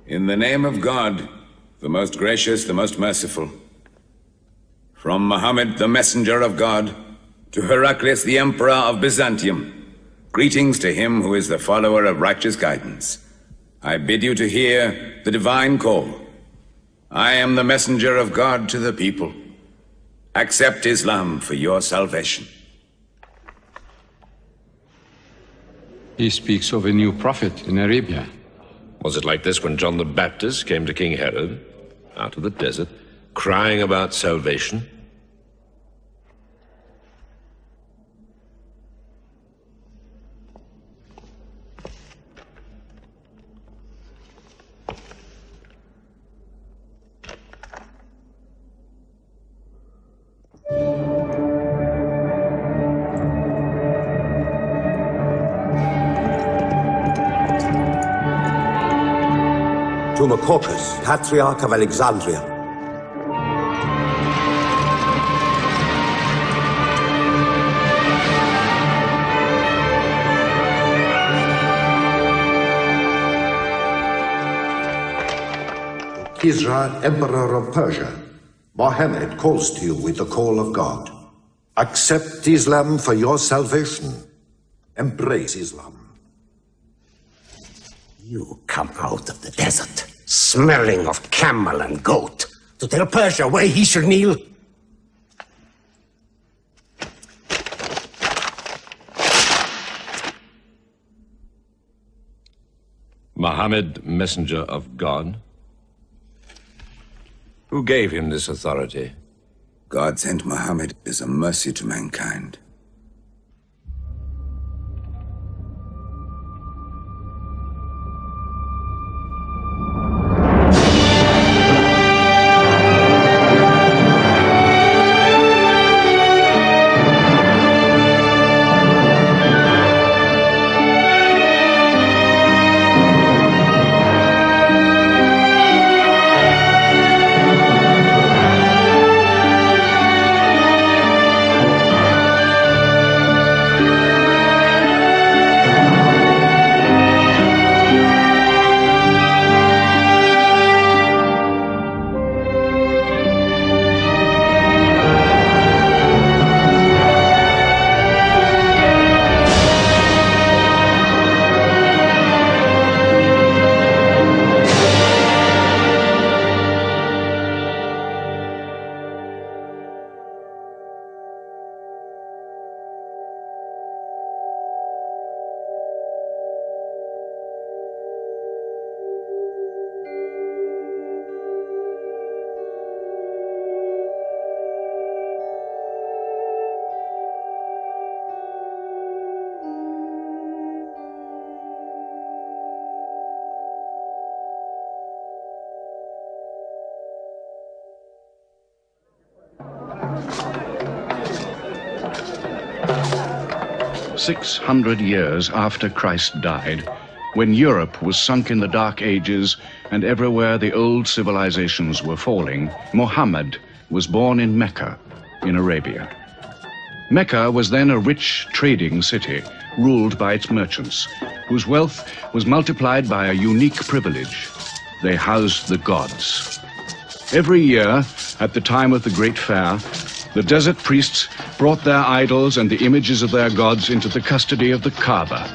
In the name of God, the most gracious, the most merciful, from Muhammad, the messenger of God, to Heraclius, the emperor of Byzantium, greetings to him who is the follower of righteous guidance. I bid you to hear the divine call. I am the messenger of God to the people. Accept Islam for your salvation. He speaks of a new prophet in Arabia. Was it like this when John the Baptist came to King Herod, out of the desert, crying about salvation? To Macocus, Patriarch of Alexandria. Kisra, Emperor of Persia, Mohammed calls to you with the call of God. Accept Islam for your salvation. Embrace Islam. You come out of the desert, smelling of camel and goat, to tell Persia where he should kneel? Muhammad, messenger of God? Who gave him this authority? God sent Muhammad as a mercy to mankind. "600 years after Christ died, when Europe was sunk in the Dark Ages and everywhere the old civilizations were falling, Muhammad was born in Mecca, in Arabia. Mecca was then a rich trading city, ruled by its merchants, whose wealth was multiplied by a unique privilege. They housed the gods. Every year, at the time of the great fair, the desert priests brought their idols and the images of their gods into the custody of the Kaaba.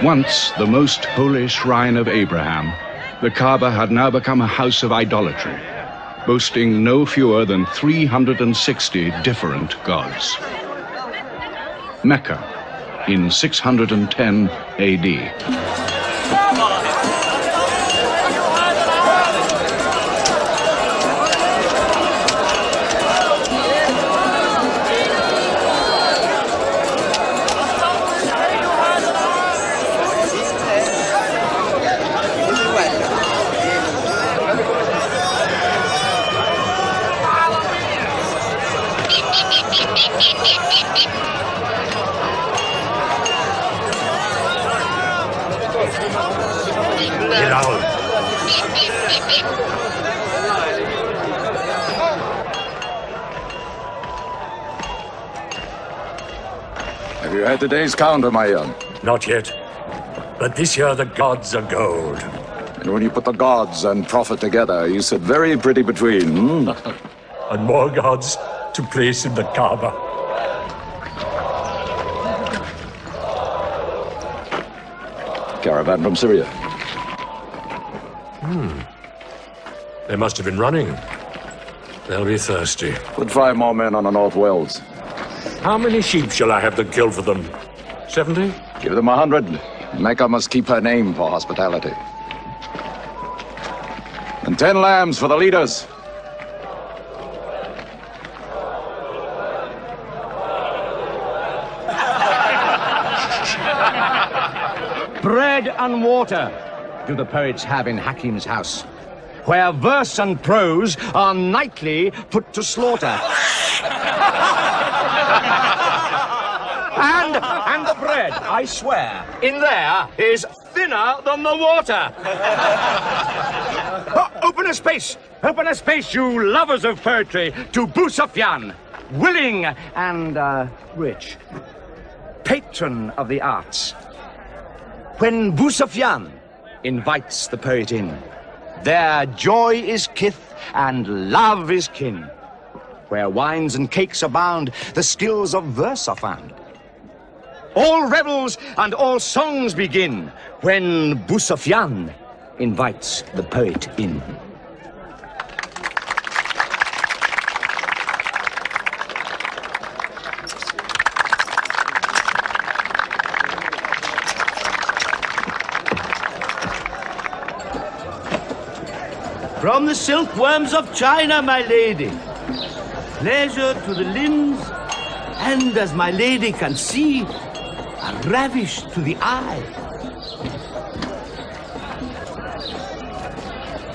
Once the most holy shrine of Abraham, the Kaaba had now become a house of idolatry, boasting no fewer than 360 different gods. Mecca, in 610 AD. Have you had the day's counter, my young? Not yet. But this year the gods are gold. And when you put the gods and profit together, you sit very pretty between, And more gods to place in the Kaaba. Caravan from Syria. They must have been running. They'll be thirsty. Put 5 more men on the North Wells. How many sheep shall I have to kill for them? 70? Give them 100. Mecca must keep her name for hospitality. And 10 lambs for the leaders. Bread and water do the poets have in Hakim's house, where verse and prose are nightly put to slaughter. And the bread, I swear, in there is thinner than the water. Open a space, you lovers of poetry, to Busufyan, willing and rich, patron of the arts. When Busufyan invites the poet in, their joy is kith and love is kin. Where wines and cakes abound, the skills of verse are found. All revels and all songs begin when Busufyan invites the poet in. From the silkworms of China, my lady. Pleasure to the limbs, and as my lady can see, a ravish to the eye.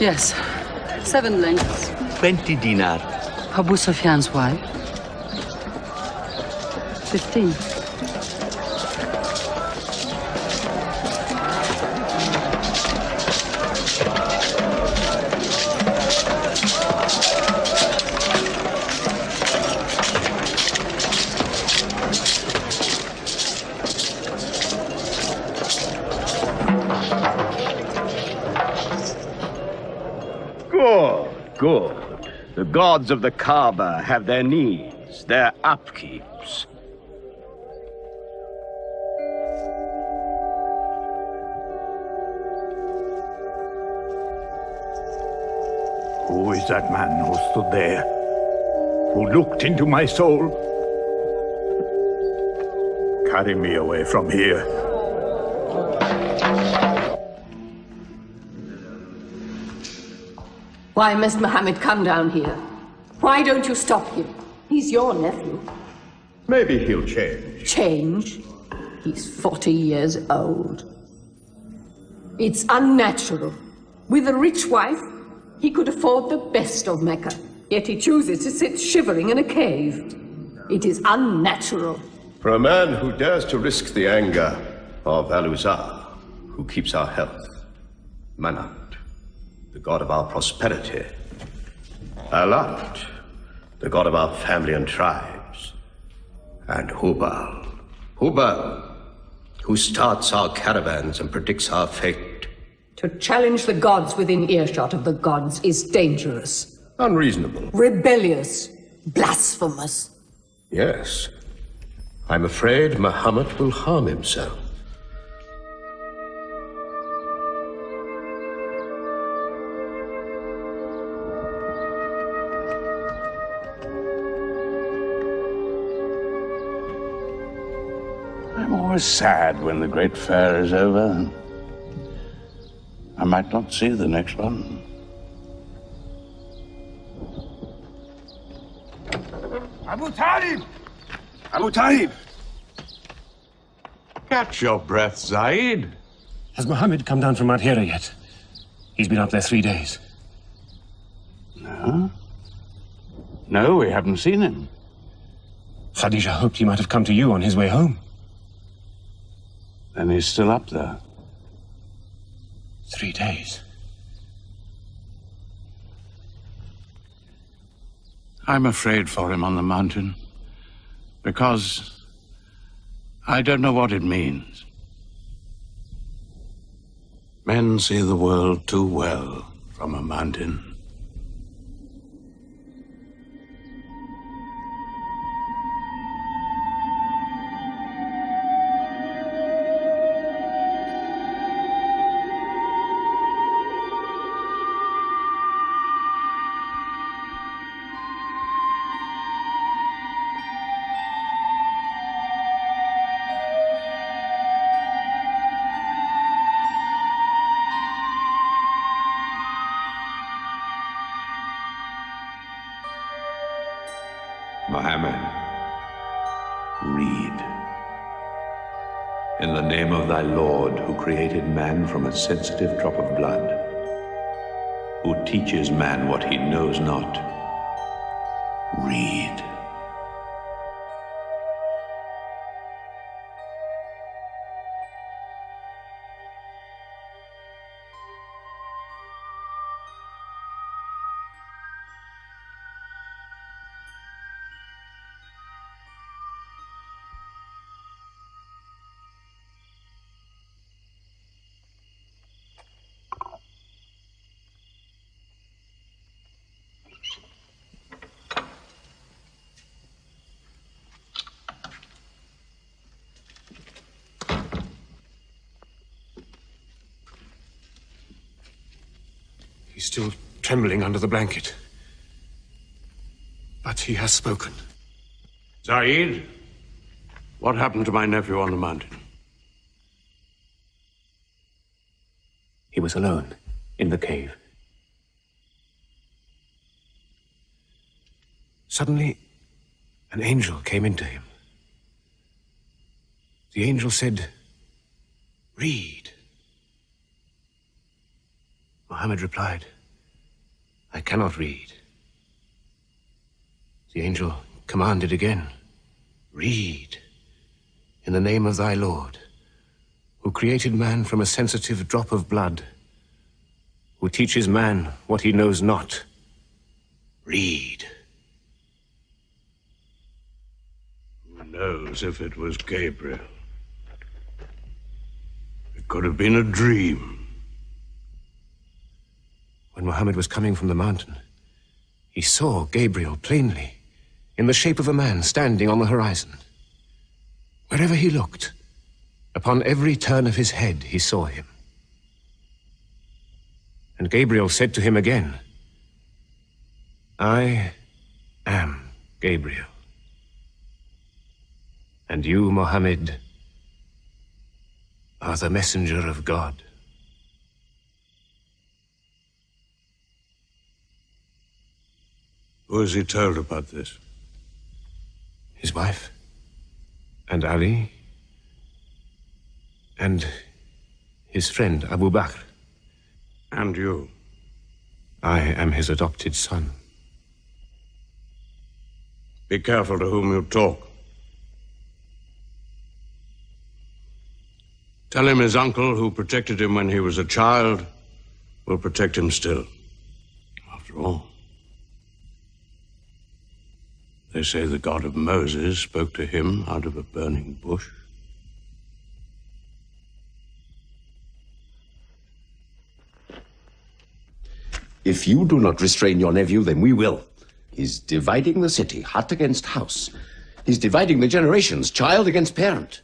Yes, 7 lengths. 20 dinar. Abu Sufyan's wife? 15. Good. The gods of the Kaaba have their needs, their upkeeps. Who is that man who stood there? Who looked into my soul? Carry me away from here. Why must Muhammad come down here? Why don't you stop him? He He's your nephew. Maybe he'll change. Change? He's 40 years old. It's unnatural. With a rich wife, he could afford the best of Mecca. Yet he chooses to sit shivering in a cave. It is unnatural. For a man who dares to risk the anger of Aluzar, who keeps our health, Manat, the god of our prosperity, Alat, the god of our family and tribes, and Hubal, who starts our caravans and predicts our fate. To challenge the gods within earshot of the gods is dangerous. Unreasonable. Rebellious. Blasphemous. Yes. I'm afraid Muhammad will harm himself. I'm always sad when the great fair is over. I might not see the next one. Abu Talib! Abu Talib! Catch your breath, Zaid. Has Mohammed come down from Mount Hira yet? He's been up there 3 days. No? No, we haven't seen him. Khadija hoped he might have come to you on his way home. Then he's still up there. 3 days. I'm afraid for him on the mountain, because I don't know what it means. Men see the world too well from a mountain. Mohammed, read. In the name of thy Lord, who created man from a sensitive drop of blood, who teaches man what he knows not, read. He's still trembling under the blanket. But he has spoken. Zaid, what happened to my nephew on the mountain? He was alone in the cave. Suddenly, an angel came into him. The angel said, "Read." Mohammed replied, "I cannot read." The angel commanded again, "Read, in the name of thy Lord, who created man from a sensitive drop of blood, who teaches man what he knows not. Read." Who knows if it was Gabriel? It could have been a dream. When Mohammed was coming from the mountain, he saw Gabriel plainly, in the shape of a man standing on the horizon. Wherever he looked, upon every turn of his head, he saw him. And Gabriel said to him again, "I am Gabriel. And you, Mohammed, are the messenger of God." Who has he told about this? his wife, and Ali, and his friend Abu Bakr. And you? I am his adopted son. Be careful to whom you talk. Tell him his uncle, who protected him when he was a child, will protect him still. After all, they say the God of Moses spoke to him out of a burning bush. If you do not restrain your nephew, then we will. He's dividing the city, hut against house. He's dividing the generations, child against parent.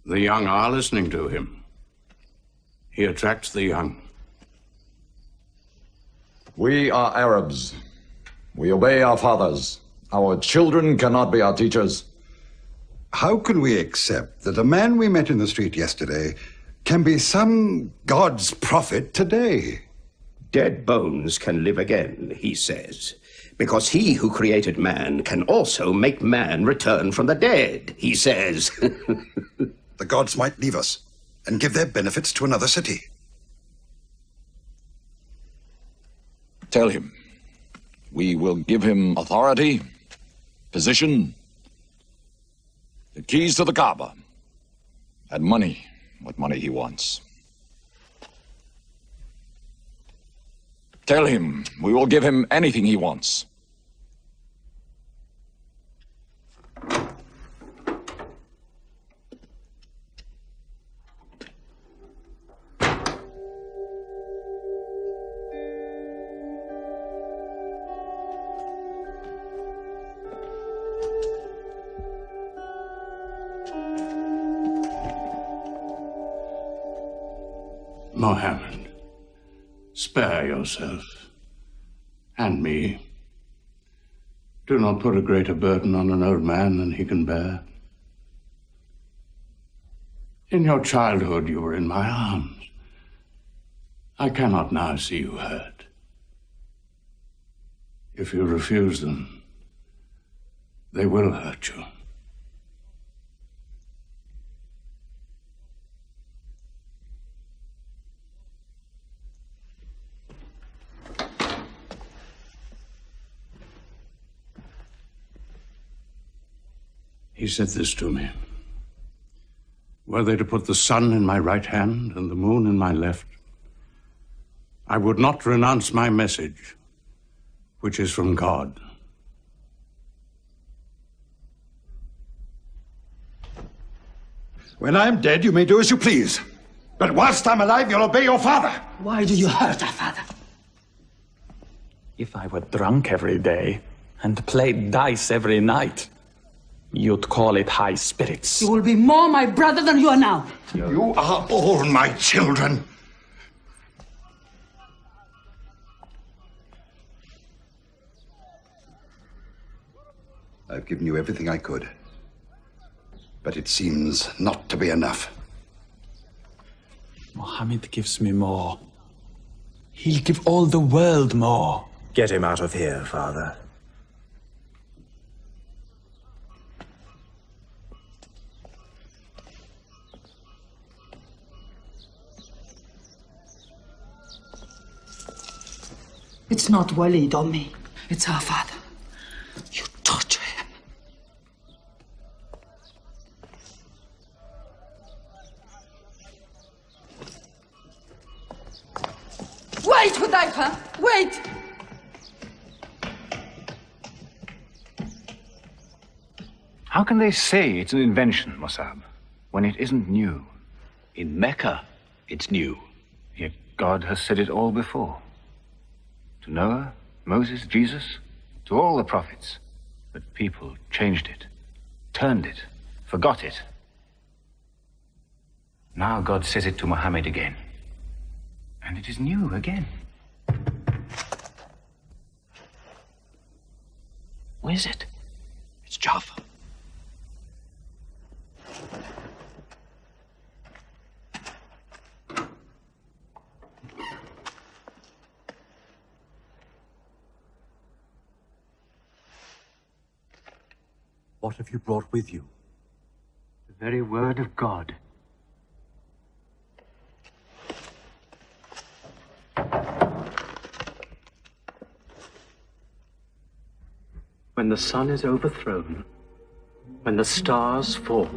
The young are listening to him. He attracts the young. We are Arabs. We obey our fathers. Our children cannot be our teachers. How can we accept that a man we met in the street yesterday can be some God's prophet today? Dead bones can live again, he says, because he who created man can also make man return from the dead, he says. The gods might leave us and give their benefits to another city. Tell him. We will give him authority, position, the keys to the Kaaba, and money, what money he wants. Tell him we will give him anything he wants. Mohammed, spare yourself, and me. Do not put a greater burden on an old man than he can bear. In your childhood, you were in my arms. I cannot now see you hurt. If you refuse them, they will hurt you. He said this to me. Were they to put the sun in my right hand and the moon in my left, I would not renounce my message, which is from God. When I'm dead, you may do as you please. But whilst I'm alive, you'll obey your father. Why do you hurt our father? If I were drunk every day and played dice every night, you'd call it high spirits. You will be more my brother than you are now. You are all my children. I've given you everything I could. But it seems not to be enough. Mohammed gives me more. He'll give all the world more. Get him out of here, Father. It's not Walid or me. It's our father. You torture him. Wait, Hudayfa! Wait! How can they say it's an invention, Mossab, when it isn't new? In Mecca, it's new. Yet God has said it all before. To Noah, Moses, Jesus, to all the prophets. But people changed it, turned it, forgot it. Now God says it to Muhammad again. And it is new again. Who is it? It's Jaffa. What have you brought with you? The very word of God. When the sun is overthrown, when the stars fall,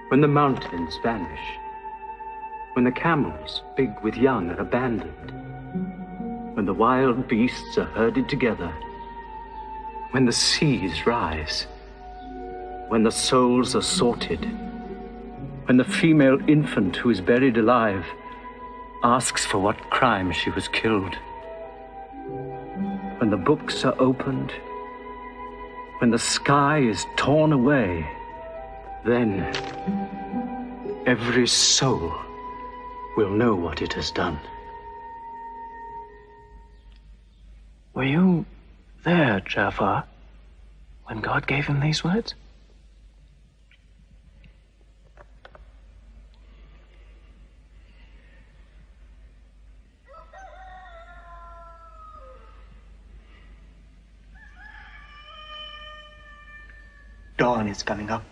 when the mountains vanish, when the camels, big with young, are abandoned, when the wild beasts are herded together, when the seas rise, when the souls are sorted, when the female infant who is buried alive asks for what crime she was killed, when the books are opened, when the sky is torn away, then every soul will know what it has done. Were you there, Jafar, when God gave him these words? Dawn is coming up.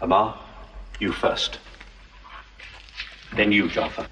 Amar, you first. Then you, Jafar.